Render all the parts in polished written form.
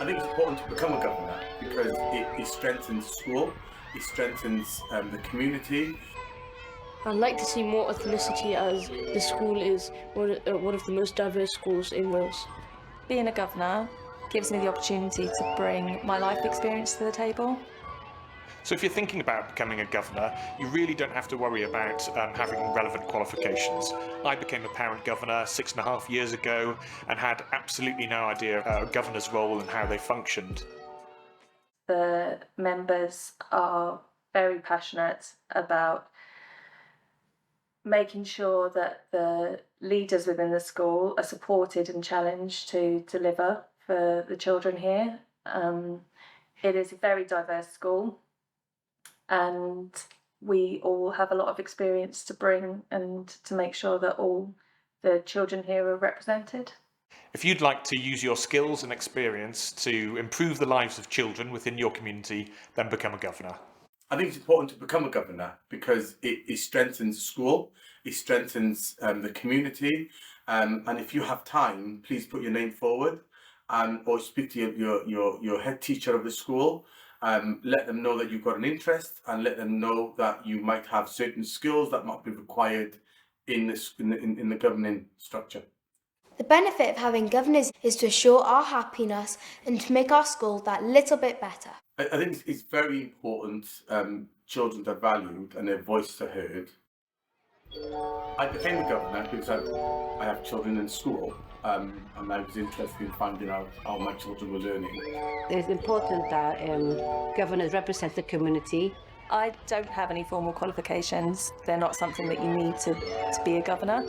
I think it's important to become a governor because it strengthens school, it strengthens the community. I'd like to see more ethnicity, as the school is one of the most diverse schools in Wales. Being a governor gives me the opportunity to bring my life experience to the table. So if you're thinking about becoming a governor, you really don't have to worry about having relevant qualifications. I became a parent governor 6.5 years ago and had absolutely no idea a governor's role and how they functioned. The members are very passionate about making sure that the leaders within the school are supported and challenged to deliver for the children here. It is a very diverse school, and we all have a lot of experience to bring and to make sure that all the children here are represented. If you'd like to use your skills and experience to improve the lives of children within your community, then become a governor. I think it's important to become a governor because it strengthens school, it strengthens the community, and if you have time, please put your name forward or speak to your head teacher of the school. Let them know that you've got an interest and let them know that you might have certain skills that might be required in the governing structure. The benefit of having governors is to assure our happiness and to make our school that little bit better. I think it's very important children are valued and their voices are heard. I became a governor because I have children in school and I was interested in finding out how my children were learning. It's important that governors represent the community. I don't have any formal qualifications. They're not something that you need to be a governor.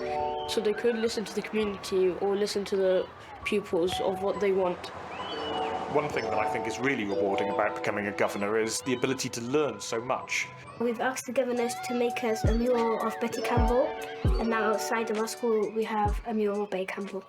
So they could listen to the community or listen to the pupils of what they want. One thing that I think is really rewarding about becoming a governor is the ability to learn so much. We've asked the governors to make us a mural of Betty Campbell, and now outside of our school we have a mural of Betty Campbell.